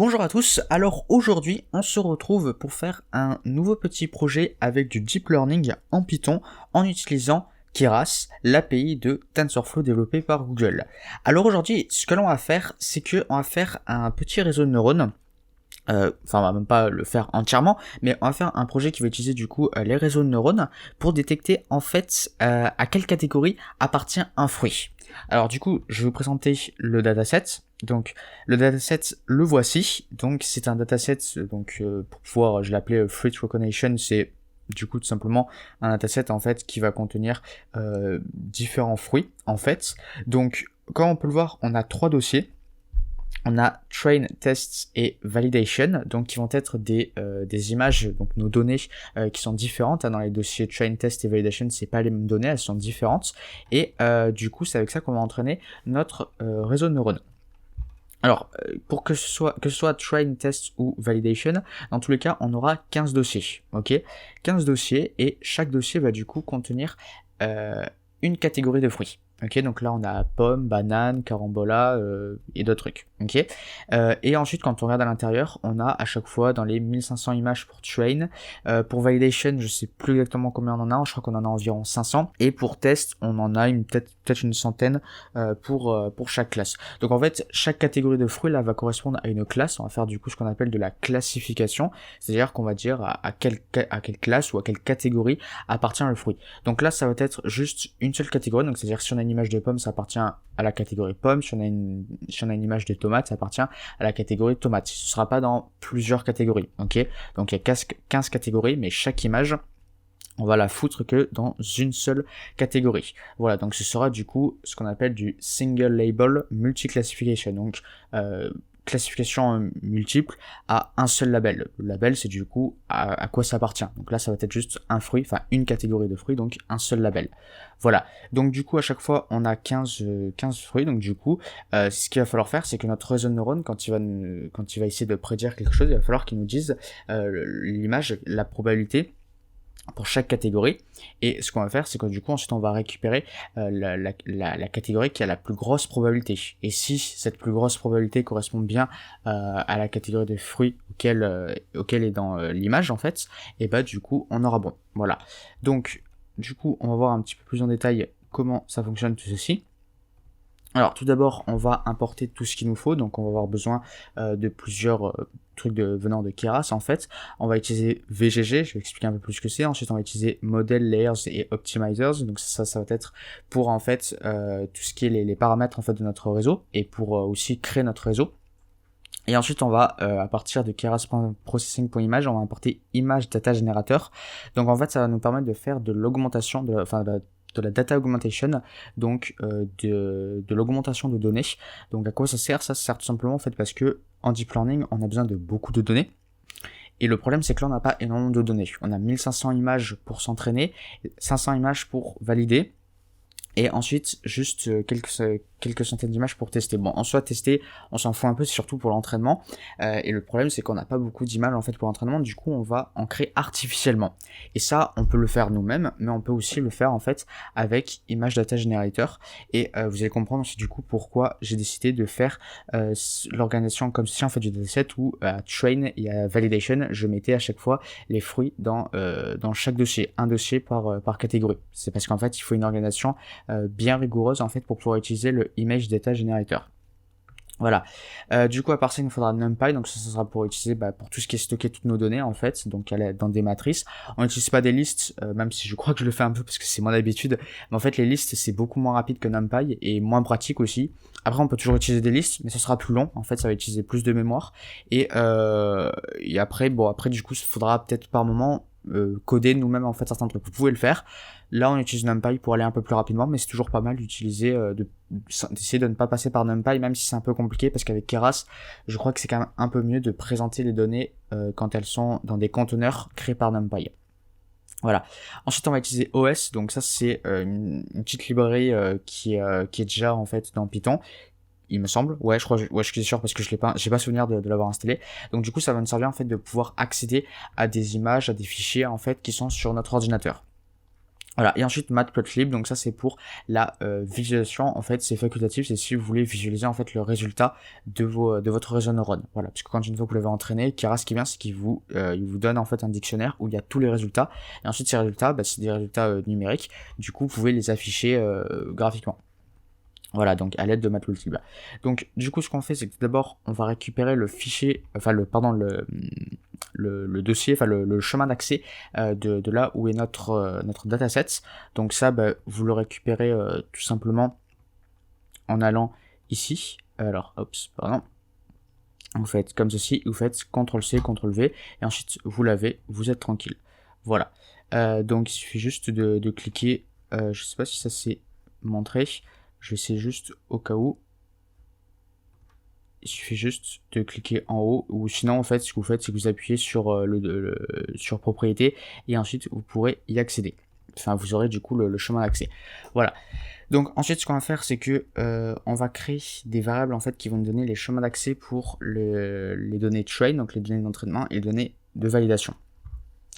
Bonjour à tous, alors aujourd'hui on se retrouve pour faire un nouveau petit projet avec du Deep Learning en Python en utilisant Keras, l'API de TensorFlow développé par Google. Alors aujourd'hui ce que l'on va faire c'est qu'on va faire un petit réseau de neurones. On va même pas le faire entièrement, mais on va faire un projet qui va utiliser du coup les réseaux de neurones pour détecter en fait à quelle catégorie appartient un fruit. Alors du coup, je vais vous présenter le dataset. Donc le dataset, le voici. Donc c'est un dataset, pour pouvoir, je l'appelais Fruit Recognition, c'est du coup tout simplement un dataset en fait qui va contenir différents fruits en fait. Donc comme on peut le voir, on a 3 dossiers. On a train, tests et validation, donc qui vont être des images, donc nos données qui sont différentes. Dans les dossiers train, test et validation, c'est pas les mêmes données, elles sont différentes. Et du coup, c'est avec ça qu'on va entraîner notre réseau de neurones. Alors, pour que ce soit train, test ou validation, dans tous les cas, on aura 15 dossiers, ok, 15 dossiers, et chaque dossier va du coup contenir une catégorie de fruits. Ok, donc là on a pomme, banane, carambola et d'autres trucs. Ok, et ensuite quand on regarde à l'intérieur, on a à chaque fois dans les 1500 images pour train, pour validation, je sais plus exactement combien on en a, je crois qu'on en a environ 500, et pour test, on en a peut-être une centaine pour chaque classe. Donc en fait, chaque catégorie de fruits là va correspondre à une classe. On va faire du coup ce qu'on appelle de la classification, c'est-à-dire qu'on va dire à quelle classe ou à quelle catégorie appartient le fruit. Donc là, ça va être juste une seule catégorie, donc c'est-à-dire si on a une image de pomme, ça appartient à la catégorie pomme, si on a une image de tomate, ça appartient à la catégorie tomate. Ce sera pas dans plusieurs catégories, ok. Donc il y a 15 catégories, mais chaque image, on va la foutre que dans une seule catégorie. Voilà, donc ce sera du coup ce qu'on appelle du single label multi-classification, donc classification multiple à un seul label. Le label, c'est du coup à quoi ça appartient. Donc là, ça va être juste un fruit, enfin une catégorie de fruits, donc un seul label. Voilà. Donc du coup, à chaque fois, on a 15 fruits. Donc du coup, ce qu'il va falloir faire, c'est que notre réseau de neurones, quand il va essayer de prédire quelque chose, il va falloir qu'il nous dise l'image, la probabilité pour chaque catégorie. Et ce qu'on va faire, c'est que du coup ensuite on va récupérer la catégorie qui a la plus grosse probabilité. Et si cette plus grosse probabilité correspond bien à la catégorie de fruits auquel est dans l'image en fait, et bah du coup on aura bon. Voilà. Donc du coup on va voir un petit peu plus en détail comment ça fonctionne tout ceci. Alors tout d'abord on va importer tout ce qu'il nous faut, donc on va avoir besoin de plusieurs trucs venant de Keras en fait. On va utiliser VGG, je vais expliquer un peu plus ce que c'est. Ensuite on va utiliser Model, Layers et Optimizers, donc ça va être pour en fait tout ce qui est les paramètres en fait de notre réseau et pour aussi créer notre réseau. Et ensuite, on va, à partir de keras.processing.image, on va importer image data generator. Donc en fait, ça va nous permettre de faire de l'augmentation, de la data augmentation, donc de l'augmentation de données. Donc à quoi ça sert? Ça sert tout simplement en fait parce que en deep learning, on a besoin de beaucoup de données. Et le problème, c'est que là, on n'a pas énormément de données. On a 1500 images pour s'entraîner, 500 images pour valider, et ensuite juste quelques centaines d'images pour tester. Bon, en soi, tester, on s'en fout un peu, c'est surtout pour l'entraînement, et le problème c'est qu'on n'a pas beaucoup d'images en fait pour l'entraînement, du coup on va en créer artificiellement, et ça on peut le faire nous-mêmes, mais on peut aussi le faire en fait avec Image Data Generator, et vous allez comprendre aussi du coup pourquoi j'ai décidé de faire l'organisation comme si en fait du dataset où à train et à validation je mettais à chaque fois les fruits dans chaque dossier, un dossier par catégorie. C'est parce qu'en fait il faut une organisation bien rigoureuse en fait pour pouvoir utiliser le Image Data Generator. Voilà. Du coup, à part ça, il nous faudra NumPy, donc ça sera pour utiliser pour tout ce qui est stocké toutes nos données en fait, donc dans des matrices. On n'utilise pas des listes, même si je crois que je le fais un peu parce que c'est mon habitude, mais en fait les listes c'est beaucoup moins rapide que NumPy et moins pratique aussi. Après, on peut toujours utiliser des listes, mais ça sera plus long. En fait, ça va utiliser plus de mémoire. Et après, du coup, il faudra peut-être par moment coder nous-mêmes en fait certains trucs. Vous pouvez le faire. Là, on utilise NumPy pour aller un peu plus rapidement, mais c'est toujours pas mal d'utiliser, d'essayer de ne pas passer par NumPy, même si c'est un peu compliqué, parce qu'avec Keras, je crois que c'est quand même un peu mieux de présenter les données quand elles sont dans des conteneurs créés par NumPy. Voilà. Ensuite, on va utiliser OS, donc ça c'est une petite librairie qui est déjà en fait dans Python. Il me semble, je suis sûr parce que j'ai pas souvenir de l'avoir installé. Donc du coup, ça va nous servir en fait de pouvoir accéder à des images, à des fichiers en fait qui sont sur notre ordinateur. Voilà, et ensuite Matplotlib, donc ça c'est pour la visualisation, en fait c'est facultatif, c'est si vous voulez visualiser en fait le résultat de votre réseau neurone. Voilà, parce que quand une fois que vous l'avez entraîné, Keras, ce qui est bien, c'est qu'il il vous donne en fait un dictionnaire où il y a tous les résultats, et ensuite ces résultats, c'est des résultats numériques, du coup vous pouvez les afficher graphiquement. Voilà, donc à l'aide de Matplotlib. Donc du coup ce qu'on fait, c'est que d'abord on va récupérer le fichier, enfin le dossier, enfin le chemin d'accès de là où est notre dataset. Donc ça, vous le récupérez tout simplement en allant ici. Alors, pardon. Vous faites comme ceci, vous faites CTRL-C, CTRL-V, et ensuite vous l'avez, vous êtes tranquille. Voilà. Donc il suffit juste de cliquer, je sais pas si ça s'est montré, je vais essayer juste au cas où. Il suffit juste de cliquer en haut, ou sinon en fait ce que vous faites c'est que vous appuyez sur sur propriété et ensuite vous pourrez y accéder. Enfin vous aurez du coup le chemin d'accès. Voilà. Donc ensuite ce qu'on va faire c'est que on va créer des variables en fait qui vont nous donner les chemins d'accès pour les données train, donc les données d'entraînement et les données de validation.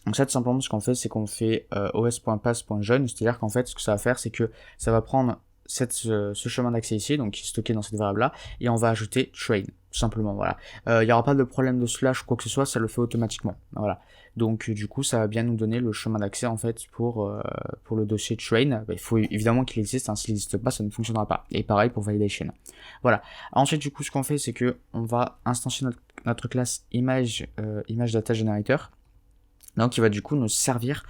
Donc ça tout simplement ce qu'on fait c'est qu'on fait os.pass.join, c'est-à-dire qu'en fait ce que ça va faire c'est que ça va prendre ce chemin d'accès ici, donc qui est stocké dans cette variable là, et on va ajouter train, tout simplement, voilà. Il n'y aura pas de problème de slash ou quoi que ce soit, ça le fait automatiquement, voilà. Donc du coup ça va bien nous donner le chemin d'accès en fait pour le dossier train. Il faut évidemment qu'il existe, hein, s'il n'existe pas ça ne fonctionnera pas, et pareil pour validation. Voilà. Ensuite du coup ce qu'on fait c'est que on va instancier notre classe image data generator. Donc, il va du coup nous servir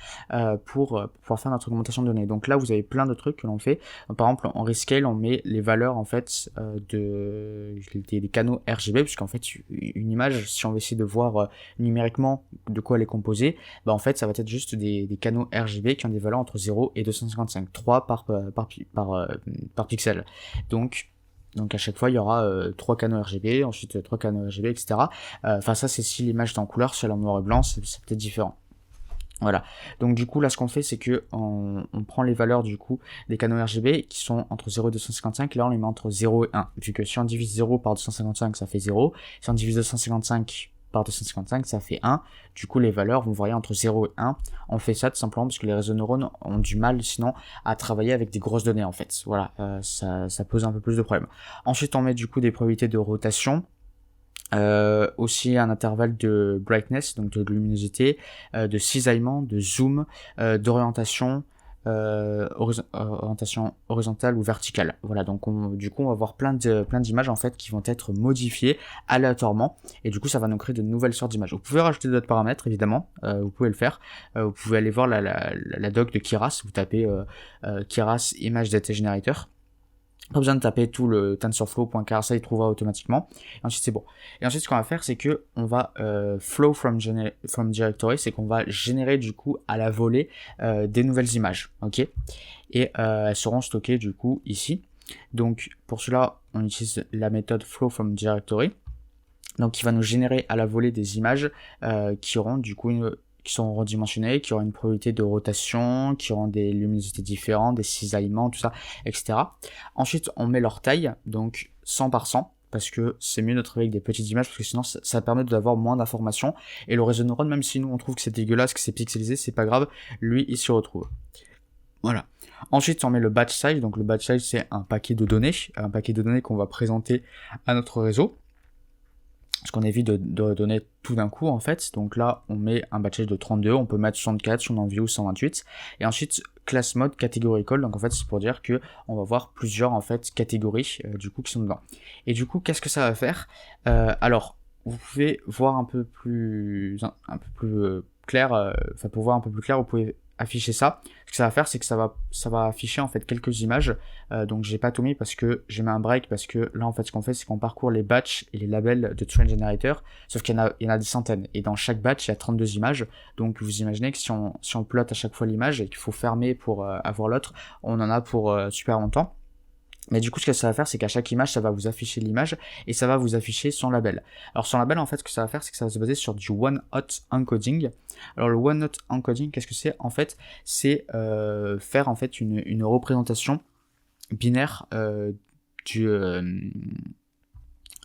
pour pouvoir faire notre augmentation de données. Donc là, vous avez plein de trucs que l'on fait. Donc, par exemple, en rescale, on met les valeurs en fait des canaux RGB, puisqu'en fait, une image, si on veut essayer de voir numériquement de quoi elle est composée, en fait, ça va être juste des canaux RGB qui ont des valeurs entre 0 et 255, 3 par pixel. Donc à chaque fois il y aura 3 canaux RGB, ensuite 3 canaux RGB, etc. Enfin ça c'est si l'image est en couleur, si elle est en noir et blanc, c'est peut-être différent. Voilà. Donc du coup là ce qu'on fait c'est que on prend les valeurs du coup des canaux RGB qui sont entre 0 et 255, là on les met entre 0 et 1, vu que si on divise 0 par 255 ça fait 0, si on divise 255 par 255 ça fait 1, du coup les valeurs vont varier entre 0 et 1, on fait ça tout simplement parce que les réseaux neurones ont du mal sinon à travailler avec des grosses données en fait, voilà, ça pose un peu plus de problèmes. Ensuite on met du coup des probabilités de rotation, aussi un intervalle de brightness, donc de luminosité, de cisaillement, de zoom, d'orientation, orientation horizontale ou verticale. Voilà, donc du coup on va avoir plein d'images en fait qui vont être modifiées aléatoirement, et du coup ça va nous créer de nouvelles sortes d'images. Vous pouvez rajouter d'autres paramètres évidemment, vous pouvez le faire. Vous pouvez aller voir la doc de Keras, vous tapez Keras Image Data Generator. Pas besoin de taper tout le tensorflow.car, ça il trouvera automatiquement. Et ensuite c'est bon. Et ensuite ce qu'on va faire c'est que on va flow from directory, c'est qu'on va générer du coup à la volée des nouvelles images, ok. Et elles seront stockées du coup ici. Donc pour cela on utilise la méthode flow from directory. Donc qui va nous générer à la volée des images qui auront du coup qui sont redimensionnés, qui auront une probabilité de rotation, qui auront des luminosités différentes, des cisaillements, tout ça, etc. Ensuite, on met leur taille, donc 100 par 100, parce que c'est mieux de travailler avec des petites images, parce que sinon ça permet d'avoir moins d'informations, et le réseau neurone, même si nous on trouve que c'est dégueulasse, que c'est pixelisé, c'est pas grave, lui il s'y retrouve. Voilà. Ensuite, on met le batch size, donc le batch size c'est un paquet de données qu'on va présenter à notre réseau. Parce qu'on évite de donner tout d'un coup en fait, donc là on met un batch size de 32, on peut mettre 64 si on en veut ou 128, et ensuite class mode categorical, donc en fait c'est pour dire que on va voir plusieurs en fait catégories du coup qui sont dedans. Et du coup qu'est-ce que ça va faire alors vous pouvez voir un peu plus clair, enfin pour voir un peu plus clair vous pouvez afficher ça. Ce que ça va faire c'est que ça va afficher en fait quelques images, donc j'ai pas tout mis parce que j'ai mis un break, parce que là en fait ce qu'on fait c'est qu'on parcourt les batchs et les labels de Train Generator, sauf qu'il y en a des centaines, et dans chaque batch il y a 32 images, donc vous imaginez que si on plotte à chaque fois l'image et qu'il faut fermer pour avoir l'autre, on en a pour super longtemps. Mais du coup, ce que ça va faire, c'est qu'à chaque image, ça va vous afficher l'image et ça va vous afficher son label. Alors, son label, en fait, ce que ça va faire, c'est que ça va se baser sur du one-hot encoding. Alors, le one-hot encoding, qu'est-ce que c'est? En fait, c'est faire en fait une représentation binaire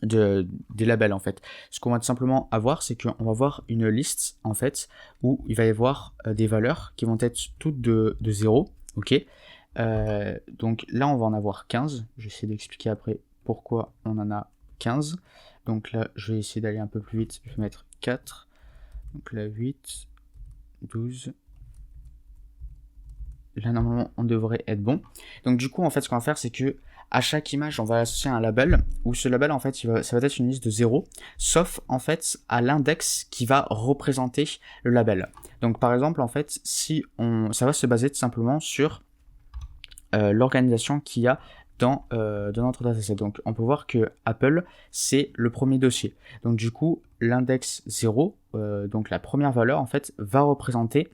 des labels en fait. Ce qu'on va tout simplement avoir, c'est qu'on va avoir une liste en fait où il va y avoir des valeurs qui vont être toutes de 0, ok. Donc là on va en avoir 15, je vais essayer d'expliquer après pourquoi on en a 15. Donc là je vais essayer d'aller un peu plus vite, je vais mettre 4, donc là 8, 12, là normalement on devrait être bon. Donc du coup en fait ce qu'on va faire c'est que à chaque image on va associer un label, où ce label en fait ça va être une liste de 0, sauf en fait à l'index qui va représenter le label. Donc par exemple en fait ça va se baser tout simplement sur l'organisation qu'il y a dans notre dataset. Donc on peut voir que Apple c'est le premier dossier. Donc du coup l'index 0, donc la première valeur en fait va représenter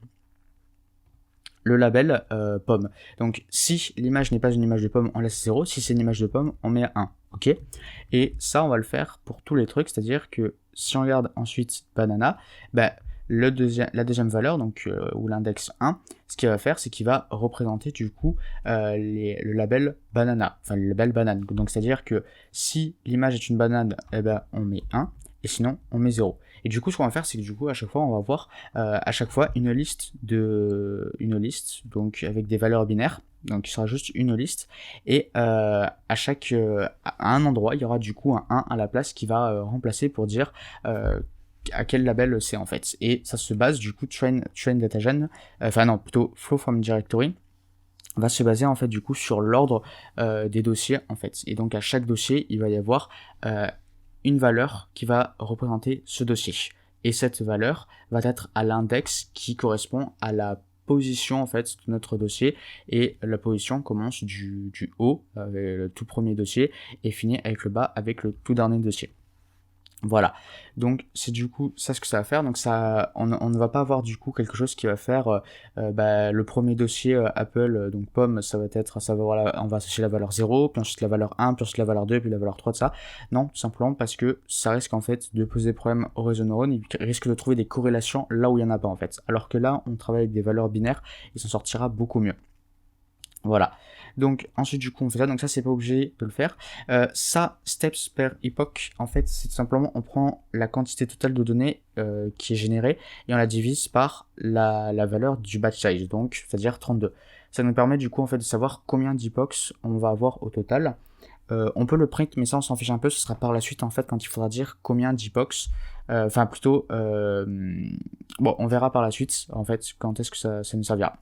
le label pomme. Donc si l'image n'est pas une image de pomme, on laisse 0. Si c'est une image de pomme, on met 1. Ok. Et ça, on va le faire pour tous les trucs. C'est-à-dire que si on regarde ensuite banana, bah, la deuxième valeur, donc ou l'index 1, ce qu'il va faire, c'est qu'il va représenter du coup le label banana, enfin le label banane. Donc c'est-à-dire que si l'image est une banane, eh ben, on met 1, et sinon on met 0. Et du coup, ce qu'on va faire, c'est que du coup, à chaque fois, on va avoir à chaque fois une liste, donc avec des valeurs binaires. Donc, il sera juste une liste. Et à un endroit, il y aura du coup un 1 à la place qui va remplacer pour dire à quel label c'est en fait. Et ça se base du coup train datagen, enfin non, plutôt flow from directory, va se baser en fait du coup sur l'ordre des dossiers en fait. Et donc à chaque dossier, il va y avoir une valeur qui va représenter ce dossier. Et cette valeur va être à l'index qui correspond à la position en fait de notre dossier, et la position commence du haut avec le tout premier dossier et finit avec le bas avec le tout dernier dossier. Voilà, donc c'est du coup ça ce que ça va faire. Donc ça, on ne va pas avoir du coup quelque chose qui va faire le premier dossier Apple, donc pomme, ça va être, on va associer la valeur 0, puis ensuite la valeur 1, puis ensuite la valeur 2, puis la valeur 3 de ça. Non, tout simplement parce que ça risque en fait de poser des problèmes au réseau neurone, il risque de trouver des corrélations là où il n'y en a pas en fait. Alors que là, on travaille avec des valeurs binaires, et s'en sortira beaucoup mieux. Voilà. Donc ensuite du coup on fait ça, donc ça c'est pas obligé de le faire. Ça, steps per epoch, en fait c'est tout simplement on prend la quantité totale de données qui est générée et on la divise par la valeur du batch size, donc c'est-à-dire 32. Ça nous permet du coup en fait de savoir combien d'epochs on va avoir au total. On peut le print, mais ça on s'en fiche un peu, ce sera par la suite en fait quand il faudra dire combien d'epochs. Enfin plutôt, bon on verra par la suite en fait quand est-ce que ça nous servira.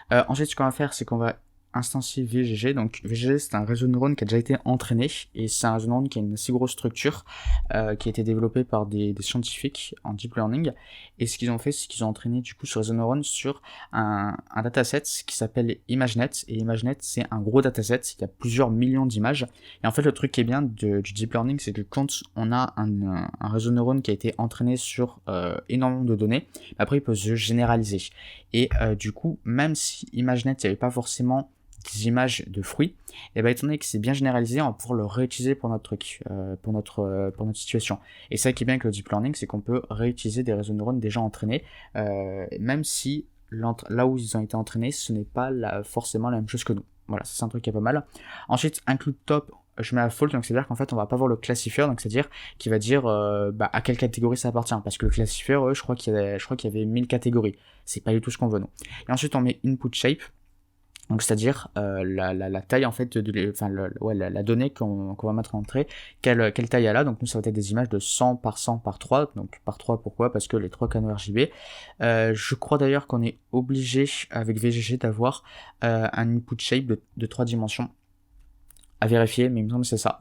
Ensuite, ce qu'on va faire, c'est qu'on va instancier VGG. Donc VGG, c'est un réseau de neurones qui a déjà été entraîné, et c'est un réseau de neurones qui a une assez grosse structure, qui a été développé par des scientifiques en deep learning. Et ce qu'ils ont fait, c'est qu'ils ont entraîné du coup ce réseau de neurones sur un dataset qui s'appelle ImageNet. Et ImageNet, c'est un gros dataset, il y a plusieurs millions d'images. Et en fait, le truc qui est bien du deep learning, c'est que quand on a un réseau de neurones qui a été entraîné sur énormément de données, après il peut se généraliser. Et du coup, même si ImageNet, il n'y avait pas forcément des images de fruits, et étant donné que c'est bien généralisé, on va pouvoir le réutiliser pour notre truc, pour notre situation. Et ça qui est bien avec le deep learning, c'est qu'on peut réutiliser des réseaux de neurones déjà entraînés, même si là où ils ont été entraînés, ce n'est pas forcément la même chose que nous. Voilà, c'est un truc qui est pas mal. Ensuite, include top, je mets à fault, donc c'est-à-dire qu'en fait on va pas voir le classifier, donc c'est-à-dire qu'il va dire à quelle catégorie ça appartient, parce que le classifier, je crois qu'il y avait 1000 catégories, c'est pas du tout ce qu'on veut nous. Et ensuite on met input shape, donc c'est-à-dire la taille en fait la donnée qu'on va mettre en entrée, quelle taille elle a. Donc nous ça va être des images de 100 par 100 par 3, donc par 3 pourquoi, parce que les 3 canaux RGB. Je crois d'ailleurs qu'on est obligé avec VGG d'avoir un input shape de 3 dimensions, à vérifier, mais il me semble que c'est ça.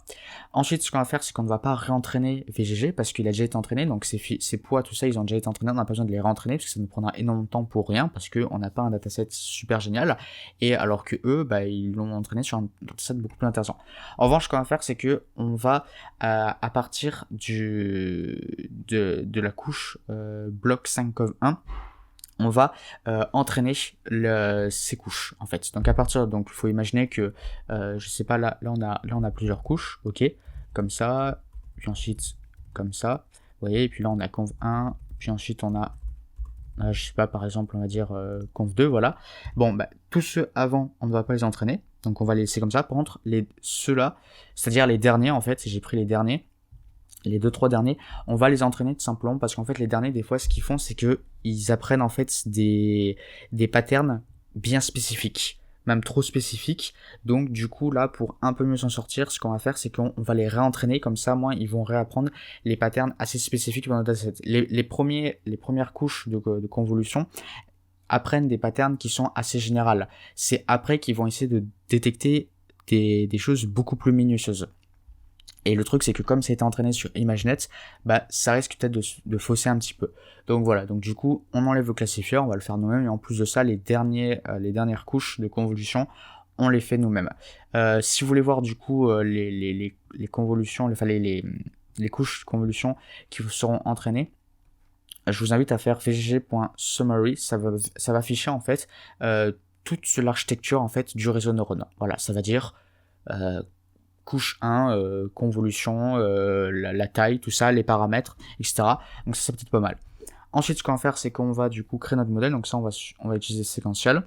Ensuite, ce qu'on va faire, c'est qu'on ne va pas réentraîner VGG parce qu'il a déjà été entraîné, donc ses poids, tout ça, ils ont déjà été entraînés, on n'a pas besoin de les réentraîner parce que ça nous prendra énormément de temps pour rien, parce qu'on n'a pas un dataset super génial, et alors que eux, ils l'ont entraîné sur un dataset beaucoup plus intéressant. En revanche, ce qu'on va faire, c'est que on va, à partir de la couche bloc 5.1, on va entraîner ces couches en fait. Donc à partir, donc il faut imaginer que je sais pas, là on a plusieurs couches, ok, comme ça, puis ensuite comme ça, vous voyez, et puis là on a conv 1, puis ensuite on a je sais pas, par exemple on va dire conv 2, voilà. Bon tous ceux avant on ne va pas les entraîner, Donc on va les laisser comme ça. Par contre, ceux-là, c'est-à-dire les derniers en fait, si j'ai pris les derniers, les 2-3 derniers, on va les entraîner tout simplement parce qu'en fait les derniers des fois ce qu'ils font c'est que ils apprennent en fait des patterns bien spécifiques, même trop spécifiques. Donc du coup là pour un peu mieux s'en sortir, ce qu'on va faire c'est qu'on va les réentraîner comme ça, moi ils vont réapprendre les patterns assez spécifiques dans notre dataset. Les premières couches de convolution apprennent des patterns qui sont assez générales. C'est après qu'ils vont essayer de détecter des choses beaucoup plus minutieuses. Et le truc, c'est que comme ça a été entraîné sur ImageNet, bah, ça risque peut-être de fausser un petit peu. Donc voilà, donc du coup, on enlève le classifieur, on va le faire nous-mêmes, et en plus de ça, les dernières couches de convolution, on les fait nous-mêmes. Si vous voulez voir du coup les convolutions, les couches de convolution qui vous seront entraînées, je vous invite à faire vgg.summary, ça va afficher en fait toute l'architecture en fait du réseau neurone. Voilà, ça va dire couche 1, convolution, la taille, tout ça, les paramètres, etc. Donc ça c'est peut-être pas mal. Ensuite, ce qu'on va faire, c'est qu'on va du coup créer notre modèle. Donc ça, on va utiliser séquentiel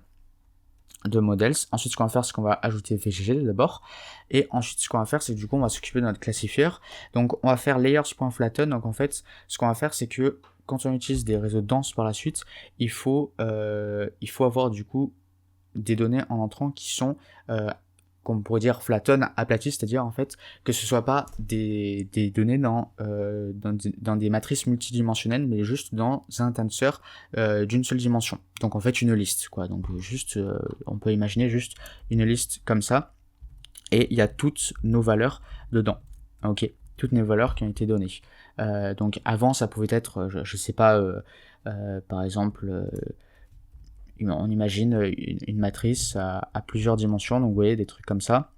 de models. Ensuite, ce qu'on va faire, c'est qu'on va ajouter VGG d'abord. Et ensuite, ce qu'on va faire, c'est que du coup, on va s'occuper de notre classifieur. Donc, on va faire layers.flatten. Donc, en fait, ce qu'on va faire, c'est que quand on utilise des réseaux denses par la suite, il faut avoir du coup des données en entrant qui sont qu'on pourrait dire flatten, aplati, c'est-à-dire en fait que ce soit pas des données dans des matrices multidimensionnelles, mais juste dans un tenseur d'une seule dimension. Donc en fait une liste, quoi. Donc juste, on peut imaginer juste une liste comme ça, et il y a toutes nos valeurs dedans. Ok, toutes nos valeurs qui ont été données. Donc avant ça pouvait être, je sais pas, par exemple. On imagine une matrice à plusieurs dimensions, donc vous voyez des trucs comme ça.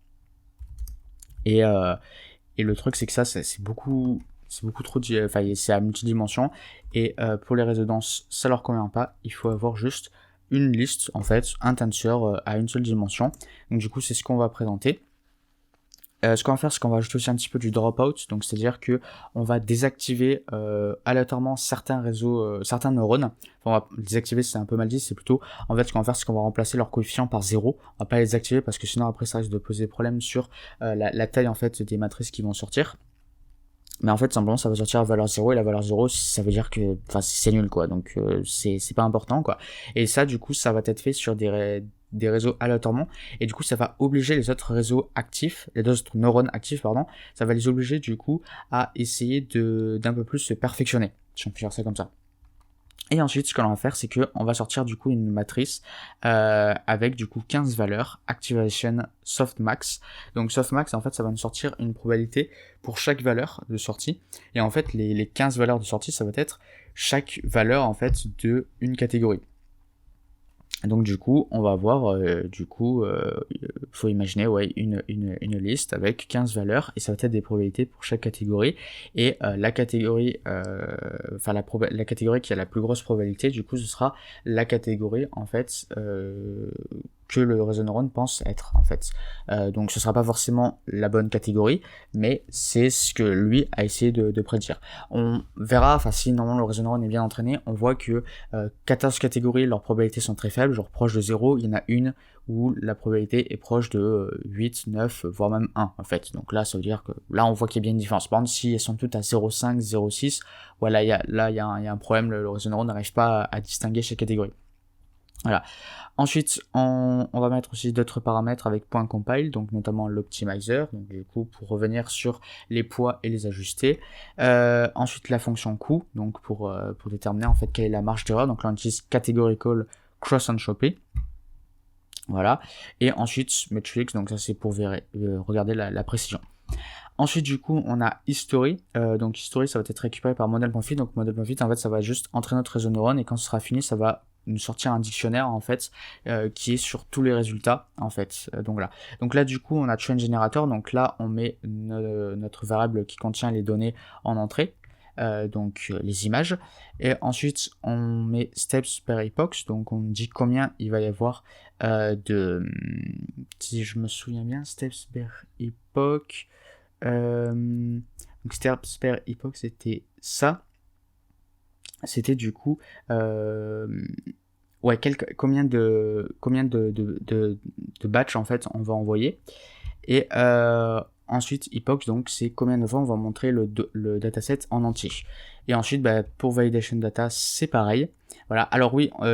Et le truc c'est que ça c'est beaucoup trop, enfin c'est à multidimension, et pour les réseaux denses ça leur convient pas, il faut avoir juste une liste en fait, un tenseur à une seule dimension. Donc du coup c'est ce qu'on va présenter. Ce qu'on va faire, c'est qu'on va ajouter aussi un petit peu du dropout, donc c'est-à-dire que on va désactiver aléatoirement certains réseaux, certains neurones. Enfin, on va désactiver, c'est un peu mal dit, c'est plutôt, en fait, ce qu'on va faire, c'est qu'on va remplacer leur coefficient par 0. On va pas les désactiver parce que sinon après ça risque de poser problème sur la taille en fait des matrices qui vont sortir. Mais en fait, simplement, ça va sortir la valeur 0, et la valeur 0, ça veut dire que, enfin, c'est nul, quoi. Donc, c'est pas important, quoi. Et ça, du coup, ça va être fait sur des réseaux aléatoirement, et du coup, ça va obliger les autres réseaux actifs, les autres neurones actifs, pardon, ça va les obliger, du coup, à essayer d'un peu plus se perfectionner, si on peut dire ça comme ça. Et ensuite, ce que l'on va faire, c'est qu'on va sortir du coup une matrice avec du coup 15 valeurs, activation softmax. Donc softmax, en fait, ça va nous sortir une probabilité pour chaque valeur de sortie. Et en fait, les 15 valeurs de sortie, ça va être chaque valeur en fait de une catégorie. Donc du coup, on va avoir, faut imaginer une liste avec 15 valeurs, et ça va être des probabilités pour chaque catégorie. Et la catégorie, la catégorie qui a la plus grosse probabilité, du coup, ce sera la catégorie en fait que le réseau neurone pense être en fait. Donc ce sera pas forcément la bonne catégorie, mais c'est ce que lui a essayé de prédire. On verra, enfin si normalement le réseau neurone est bien entraîné, on voit que 14 catégories, leurs probabilités sont très faibles, genre proche de 0, il y en a une où la probabilité est proche de 8, 9, voire même 1 en fait. Donc là ça veut dire que là on voit qu'il y a bien une différence. Par exemple si elles sont toutes à 0,5, 0,6, voilà, il y a un problème, le réseau neurone n'arrive pas à distinguer chaque catégorie. Voilà. Ensuite, on va mettre aussi d'autres paramètres avec point compile, donc notamment l'optimizer, donc du coup pour revenir sur les poids et les ajuster. Ensuite, la fonction coût, donc pour déterminer en fait quelle est la marge d'erreur. Donc là, on utilise categorical cross entropy. Voilà. Et ensuite, metrics, donc ça c'est pour regarder la précision. Ensuite, du coup, on a history. Donc history, ça va être récupéré par model.fit. Donc model.fit, en fait, ça va juste entraîner notre réseau neurone, et quand ce sera fini, ça va nous sortir un dictionnaire en fait qui est sur tous les résultats en fait. Donc là du coup on a train generator, donc là on met notre variable qui contient les données en entrée, les images, et ensuite on met steps per epoch, donc on dit combien il va y avoir si je me souviens bien, steps per epoch, donc steps per epoch c'était ça. C'était du coup ouais, combien de batchs en fait on va envoyer. Et ensuite, epoch, donc c'est combien de fois on va montrer le dataset en entier. Et ensuite, pour validation data, c'est pareil. Voilà. Alors oui, on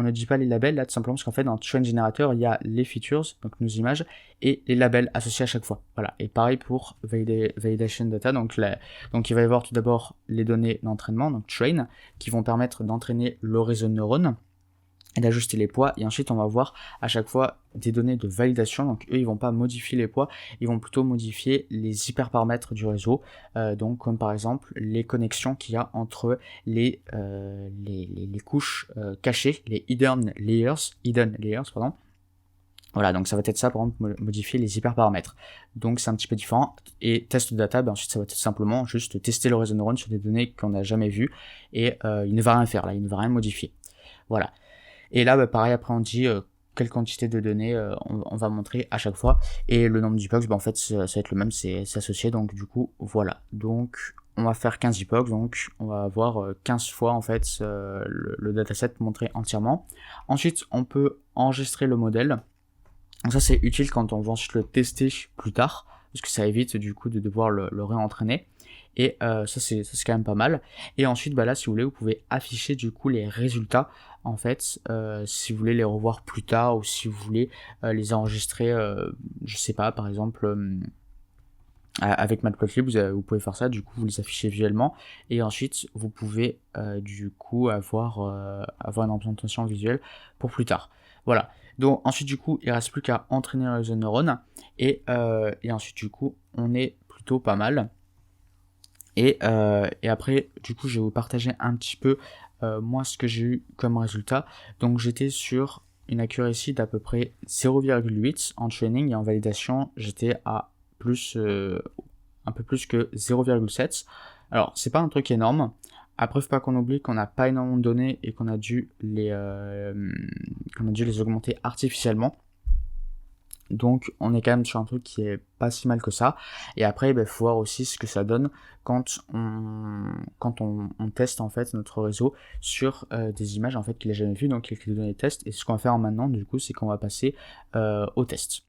ne dit pas les labels là, tout simplement parce qu'en fait dans Train Generator, il y a les features, donc nos images, et les labels associés à chaque fois. Voilà. Et pareil pour validation data, donc il va y avoir tout d'abord les données d'entraînement, donc train, qui vont permettre d'entraîner le réseau de neurones et d'ajuster les poids, et ensuite on va voir à chaque fois des données de validation. Donc eux ils vont pas modifier les poids, ils vont plutôt modifier les hyperparamètres du réseau, donc comme par exemple les connexions qu'il y a entre les couches cachées, les hidden layers pardon. Voilà, donc ça va être ça, par exemple, modifier les hyperparamètres. Donc c'est un petit peu différent. Et test de data, ensuite ça va être simplement juste tester le réseau de neurones sur des données qu'on n'a jamais vues, et il ne va rien faire là, il ne va rien modifier. Voilà. Et là, pareil, après on dit quelle quantité de données on va montrer à chaque fois. Et le nombre d'epochs, en fait, ça va être le même, c'est associé. Donc du coup, voilà. Donc on va faire 15 epochs, donc on va avoir 15 fois en fait le dataset montré entièrement. Ensuite, on peut enregistrer le modèle. Donc ça, c'est utile quand on va ensuite le tester plus tard, parce que ça évite du coup de devoir le réentraîner. Et ça c'est quand même pas mal. Et ensuite là si vous voulez, vous pouvez afficher du coup les résultats en fait, si vous voulez les revoir plus tard, ou si vous voulez les enregistrer, je sais pas, par exemple avec Matplotlib, vous pouvez faire ça, du coup vous les affichez visuellement, et ensuite vous pouvez du coup avoir une représentation visuelle pour plus tard. Voilà. Donc ensuite du coup il reste plus qu'à entraîner le réseau de neurones, et ensuite du coup on est plutôt pas mal. Et après, du coup, je vais vous partager un petit peu moi ce que j'ai eu comme résultat. Donc j'étais sur une accuracy d'à peu près 0,8 en training, et en validation, j'étais à un peu plus que 0,7. Alors c'est pas un truc énorme. Après, faut pas qu'on oublie qu'on n'a pas énormément de données et qu'on a dû les augmenter artificiellement. Donc on est quand même sur un truc qui est pas si mal que ça. Et après, faut voir aussi ce que ça donne quand on teste en fait notre réseau sur des images en fait qu'il a jamais vues, donc avec les données test. Et ce qu'on va faire maintenant du coup, c'est qu'on va passer au test.